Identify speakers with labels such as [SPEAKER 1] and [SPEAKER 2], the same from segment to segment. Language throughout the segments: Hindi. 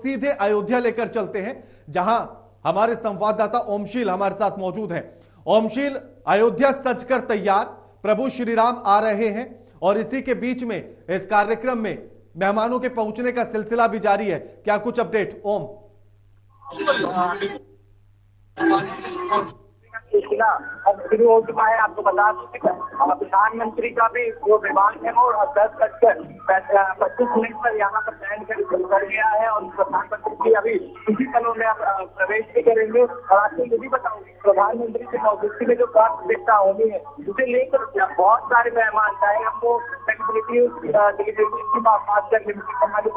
[SPEAKER 1] सीधे अयोध्या लेकर चलते हैं, जहां हमारे संवाददाता ओमशील हमारे साथ मौजूद हैं। ओमशील, अयोध्या सजकर तैयार, प्रभु श्री राम आ रहे हैं और इसी के बीच में इस कार्यक्रम में मेहमानों के पहुंचने का सिलसिला भी जारी है। क्या कुछ अपडेट ओम?
[SPEAKER 2] अब शुरू हो चुका है। आपको बता दें प्रधानमंत्री का भी जो विमान है वो 10:25 पर यहाँ पर लैंड कर गया है और प्रधानमंत्री भी अभी इसी पलों में प्रवेश भी करेंगे। और आपको ये भी बताऊँ, प्रधानमंत्री की मौजूदगी में जो प्राथमिकता होनी है उसे लेकर बहुत सारे मेहमान, चाहे हमको की बात कर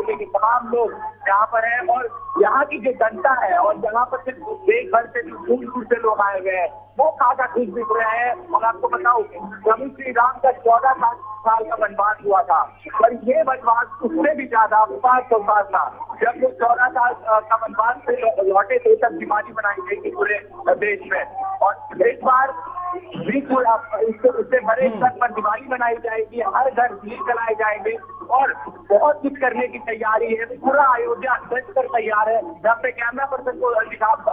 [SPEAKER 2] लेंगे, तमाम लोग यहाँ पर है और यहाँ की जो जनता है और यहाँ पर सिर्फ देश भर से दूर दूर से लोग आए हुए हैं वो खासा खुश दिख रहे हैं। और आपको बताऊं, प्रभु श्री राम का 14 साल का वनवास हुआ था और ये वनवास उससे भी ज्यादा 500 साल था। जब वो 14 साल का वनवास से लौटे थे तब दिवाली मनाई गई थी पूरे देश में। और इस बार इससे बड़े स्तर पर दिवाली मनाई जाएगी, हर घर दिए जलाए जाएंगे और बहुत कुछ करने की तैयारी है। पूरा अयोध्या सज कर तैयार है। यहाँ पे कैमरा पर्सन को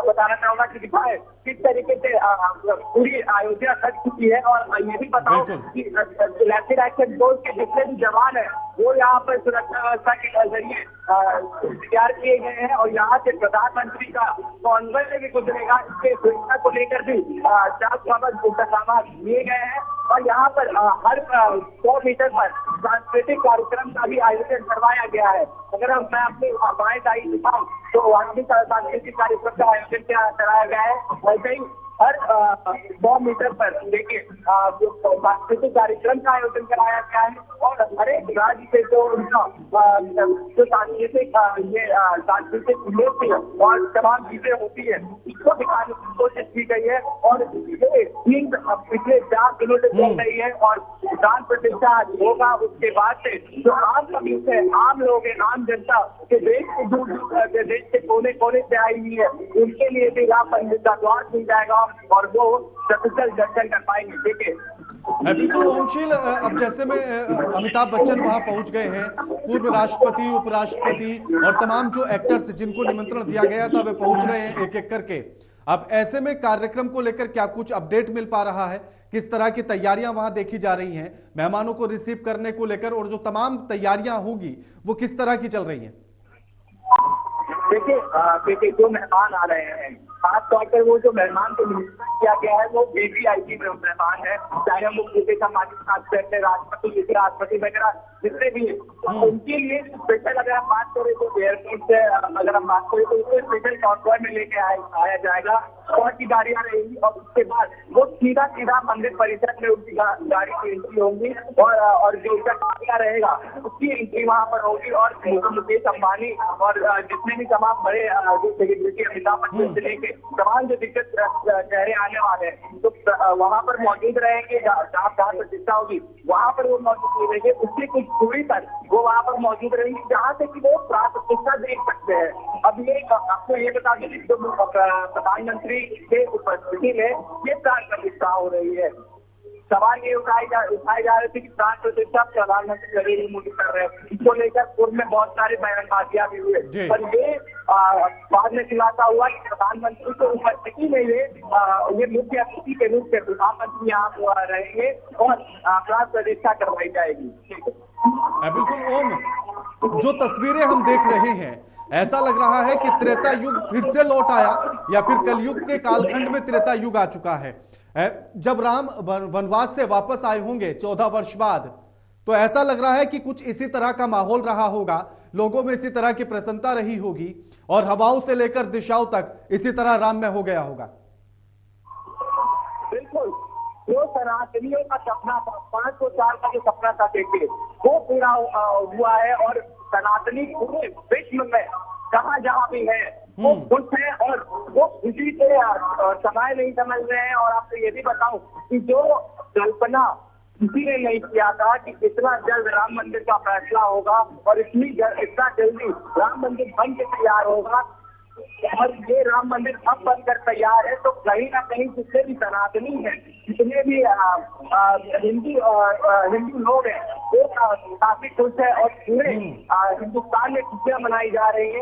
[SPEAKER 2] बताना चाहूंगा कि दिखाए किस तरीके से पूरी अयोध्या सज चुकी है। और ये भी बताओ कि रैपिड एक्शन फोर्स के जितने भी जवान है वो यहाँ पर सुरक्षा व्यवस्था के जरिए तैयार किए गए हैं और यहाँ से प्रधानमंत्री का कॉन्वॉय भी गुजरेगा। इसके सुरक्षा को लेकर भी इंतजाम लिए गए हैं और यहाँ पर हर 100 मीटर पर सांस्कृतिक कार्यक्रम का भी आयोजन करवाया गया है। अगर मैं अपनी बाएं दाई दिखाऊं तो वहाँ भी सांस्कृतिक कार्यक्रम का आयोजन कराया गया है। वैसे ही हर 100 मीटर पर देखिए सांस्कृतिक कार्यक्रम का आयोजन कराया गया है और हर एक राज्य से जो उनका जो सांस्कृतिक नृत्य और तमाम चीजें होती है इसको दिखाने की कोशिश की गई है। और ये पिछले 4 दिनों से चल रही है और प्राण प्रतिष्ठा होगा। उसके बाद से जो आम पब्लिक है, आम लोग हैं, आम जनता के देश के दूर देश के कोने कोने से आई हुई है, उनके लिए भी राम मंदिर का द्वार खुल जाएगा और वो सकुशल दर्शन कर पाएंगे। देखिए
[SPEAKER 1] बिल्कुल ओमशील, अब जैसे में अमिताभ बच्चन वहां पहुंच गए हैं, पूर्व राष्ट्रपति, उपराष्ट्रपति और तमाम जो एक्टर्स जिनको निमंत्रण दिया गया था वे पहुंच रहे हैं एक एक करके। अब ऐसे में कार्यक्रम को लेकर क्या कुछ अपडेट मिल पा रहा है? किस तरह की तैयारियां वहां देखी जा रही हैं मेहमानों को रिसीव करने को लेकर, और जो तमाम तैयारियां होंगी वो किस तरह की चल रही हैं?
[SPEAKER 2] देखिए जो मेहमान आ रहे हैं खास तौर पर वो जो मेहमान को निमंत्रण किया गया है वो वीवीआईपी मेहमान है, चाहे हम राष्ट्रपति वगैरह जितने भी हैं उनके लिए स्पेशल अगर हम बात करें तो एयरपोर्ट से अगर हम बात करें तो उसको स्पेशल कॉन्वॉय में लेके आया जाएगा। बहुत की गाड़ियां रहेंगी और उसके बाद वो सीधा मंदिर परिसर में उनकी गाड़ी की एंट्री होंगी और जो उसका काफिला रहेगा उसकी एंट्री वहां पर होगी। और मुकेश अंबानी और जितने भी तमाम बड़े सेलिब्रिटी अमिताभ बच्चन से लेके तमाम जो दिक्कत चेहरे आने वाले हैं तो वहां पर मौजूद रहेंगे। जहाँ प्रतिष्ठा होगी वहां पर वो मौजूद रहेंगे, उसकी कुछ दूरी पर वो वहां पर मौजूद रहेंगे जहाँ से कि वो प्राण प्रतिष्ठा देख सकते हैं। अब ये आपको ये बता दें कि प्रधानमंत्री के उपस्थिति में ये प्राण प्रतिष्ठा हो रही है। सवाल ये उठाए जा रहे थे कि प्राण प्रतिष्ठा प्रधानमंत्री नरेंद्र मोदी कर रहे हैं, इसको लेकर पूर्व में बहुत सारे बयानबाजियां भी हुए पर ये बाद में खुलासा हुआ कि प्रधानमंत्री को उपस्थिति में ये मुख्य अतिथि के रूप में प्रधानमंत्री यहाँ रहेंगे और प्राण प्रतिष्ठा करवाई जाएगी।
[SPEAKER 1] बिल्कुल ओम, जो तस्वीरें हम देख रहे हैं ऐसा लग रहा है कि त्रेता युग फिर से लौट आया या फिर कलयुग के कालखंड में त्रेता युग आ चुका है। जब राम वनवास से वापस आए होंगे 14 वर्ष बाद, तो ऐसा लग रहा है कि कुछ इसी तरह का माहौल रहा होगा, लोगों में इसी तरह की प्रसन्नता रही होगी और हवाओं से लेकर दिशाओं तक इसी तरह राम में हो गया होगा।
[SPEAKER 2] बिल्कुल, जो सनातनियों का सपना था, 500 साल का जो सपना था देखिए वो पूरा हुआ है और सनातनी पूरे विश्व में जहाँ भी है वो खुश है और वो खुशी से समय नहीं समझ रहे हैं। और आपको ये भी बताऊं कि जो कल्पना किसी ने नहीं किया था कि इतना जल्द राम मंदिर का फैसला होगा और इतना जल्दी राम मंदिर बन के तैयार होगा और ये राम मंदिर अब बनकर तैयार है, तो कहीं ना कहीं जितने भी सनातनी हैं, जितने भी हिंदू लोग हैं वो काफी खुश है और पूरे हिंदुस्तान में खुशियां मनाई जा रही है।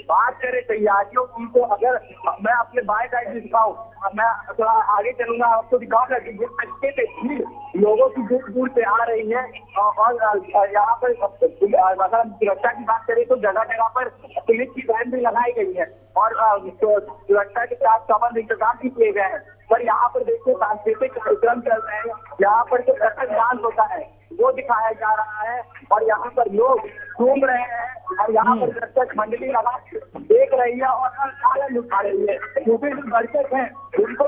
[SPEAKER 2] बात करें तैयारियों की, तो अगर मैं अपने बाएं साइड से दिखाऊं, मैं थोड़ा आगे चलूंगा, आपको दिखाऊंगा कि जिस तरीके से भीड़ लोगों की दूर दूर से आ रही है। और यहाँ पर अगर हम सुरक्षा की बात करें तो जगह जगह पर पुलिस की वैन भी लगाई गई है और सुरक्षा के साथ समान इंतजाम भी किए गए हैं। पर यहाँ पर देखिए सांस्कृतिक कार्यक्रम चल रहे हैं, यहाँ पर जो कथक डांस होता है वो दिखाया जा रहा है और यहाँ पर लोग घूम रहे हैं और यहाँ पर दर्शक मंडली लगा देख रही है और आनंद उठा रही है, क्योंकि जो दर्शक हैं उनको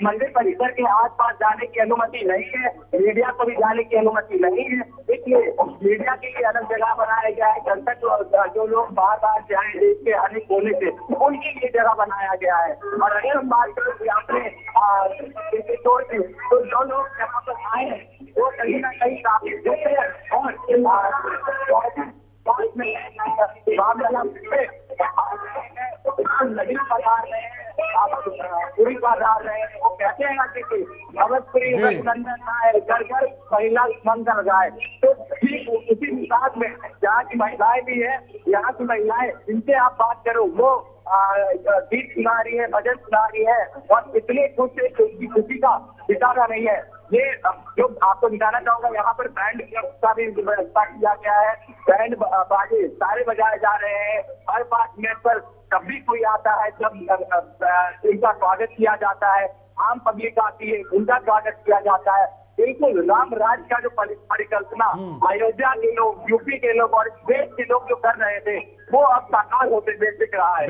[SPEAKER 2] मंदिर परिसर के आसपास जाने की अनुमति नहीं है, मीडिया को भी जाने की अनुमति नहीं है। इसलिए मीडिया के लिए अलग जगह बनाया गया है, दर्शक जो लोग बाहर बाहर से आए देश के हर एक कोने से उनके लिए जगह बनाया गया है। और अगर हम बात करें तो जो लोग यहाँ पर आए हैं वो कहीं ना कहीं काफी दुख है और नदी पधार रहे हैं, पूरी पधार रहे हैं। वो कहते हैं ना कि अवश्य रघुनंदन आए, घर घर महिला मंगल गाए। तो ठीक उसी हिसाब में यहाँ की महिलाएं भी है, यहाँ की महिलाएं जिनसे आप बात करो वो गीत सुना रही है, भजन सुना रही है और इतने खुश है कि उनकी खुशी का ठिकाना नहीं है। ये जो आपको दिखाना चाहूंगा, यहाँ पर बैंड का भी व्यवस्था किया गया है, बैंड बाजे सारे बजाए जा रहे हैं। हर 5 मिनट पर जब भी कोई आता है जब उनका स्वागत किया जाता है, आम पब्लिक आती है उनका स्वागत किया जाता है। बिल्कुल राम राज का जो परिकल्पना अयोध्या के लोग, यूपी के लोग और देश के लोग जो कर रहे थे वो अब साकार होते हुए दिख रहा है।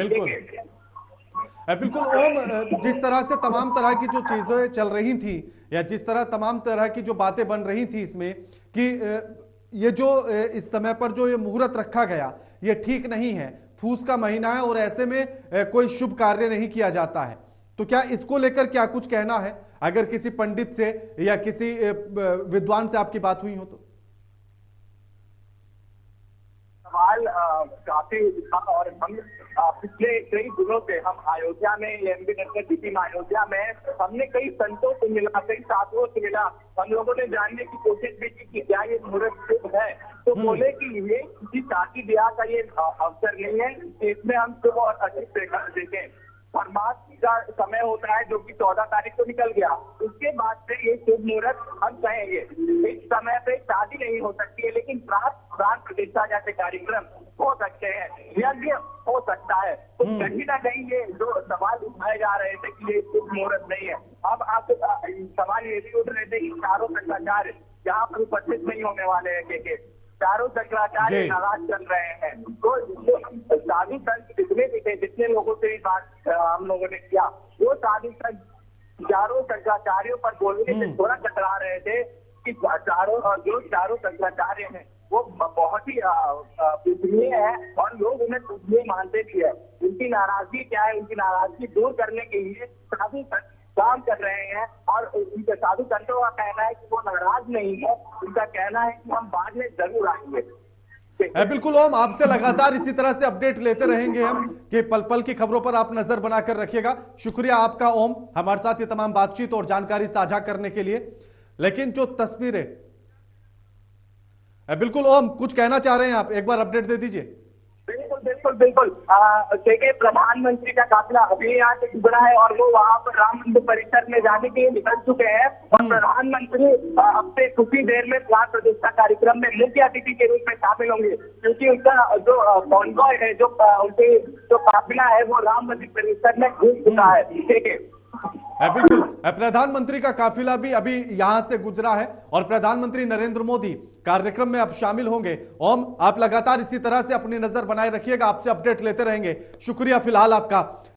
[SPEAKER 1] बिल्कुल ओम, जिस तरह से तमाम तरह की जो चीजें चल रही थी या जिस तरह तमाम तरह की जो बातें बन रही थी इसमें कि ये जो इस समय पर जो ये मुहूर्त रखा गया ये ठीक नहीं है, फूस का महीना है और ऐसे में कोई शुभ कार्य नहीं किया जाता है, तो क्या इसको लेकर क्या कुछ कहना है? अगर किसी पंडित से या किसी विद्वान से आपकी बात हुई हो तो?
[SPEAKER 2] सवाल काफी और हम पिछले कई दिनों से हम अयोध्या में एमपी नगर सिटी में अयोध्या में हमने कई संतों से मिला, कई साधुओं से मिला, हम लोगों ने जानने की कोशिश भी की कि क्या ये मुहूर्त शुभ है। तो बोले कि ये किसी शादी ब्याह का ये अवसर नहीं है, इसमें हम शुभ और अधिक प्रेरणा देखें। परमात्मा का समय होता है जो कि 14 तारीख को निकल गया, उसके बाद से ये शुभ मुहूर्त हम कहेंगे। इस समय पे शादी नहीं हो सकती है, लेकिन प्राण प्रतिष्ठा जैसे कार्यक्रम हो सकते हैं, यज्ञ हो सकता है। तो कहीं ना कहीं ये जो सवाल उठाए जा रहे थे कि ये शुभ मुहूर्त नहीं है, अब आप सवाल ये भी उठ रहे थे कि चारों भ्रष्टाचार यहाँ पर उपस्थित नहीं होने वाले हैं, चारों शंकराचार्य नाराज चल रहे हैं। तो साधु संत जितने भी थे, जितने लोगों से भी बात हम लोगों ने किया, वो साधु संत चारों शंकराचार्यों पर बोलने से थोड़ा कतरा रहे थे कि चारों शंकराचार्य हैं वो बहुत ही पूजनीय है और लोग उन्हें पूजनीय मानते भी है। उनकी नाराजगी क्या है, उनकी नाराजगी दूर करने के लिए साधु संत काम कर रहे हैं और उनके साधु संतों का कहना है कि वो नाराज नहीं है, उनका कहना है कि हम बाद में जरूर आएंगे।
[SPEAKER 1] बिल्कुल ओम, आपसे लगातार इसी तरह से अपडेट लेते रहेंगे हम कि पल पल की खबरों पर आप नजर बनाकर रखिएगा। शुक्रिया आपका ओम, हमारे साथ ये तमाम बातचीत और जानकारी साझा करने के लिए। लेकिन जो तस्वीरें, बिल्कुल ओम कुछ कहना चाह रहे हैं आप, एक बार अपडेट दे दीजिए।
[SPEAKER 2] बिल्कुल देखिए, प्रधानमंत्री का काफिला अभी यहाँ से गुजरा है और वो वहाँ पर राम मंदिर परिसर में जाने के लिए निकल चुके हैं और प्रधानमंत्री अब से कुछ ही देर में प्राण प्रतिष्ठा कार्यक्रम में मुख्य अतिथि के रूप में शामिल होंगे, क्योंकि उनका जो कॉन्वॉय है, जो उनके जो काफिला है वो राम मंदिर परिसर में घुस चुका है। देखिए
[SPEAKER 1] बिल्कुल, प्रधानमंत्री का काफिला भी अभी यहां से गुजरा है और प्रधानमंत्री नरेंद्र मोदी कार्यक्रम में अब शामिल होंगे। ओम, आप लगातार इसी तरह से अपनी नजर बनाए रखिएगा, आपसे अपडेट लेते रहेंगे। शुक्रिया फिलहाल आपका।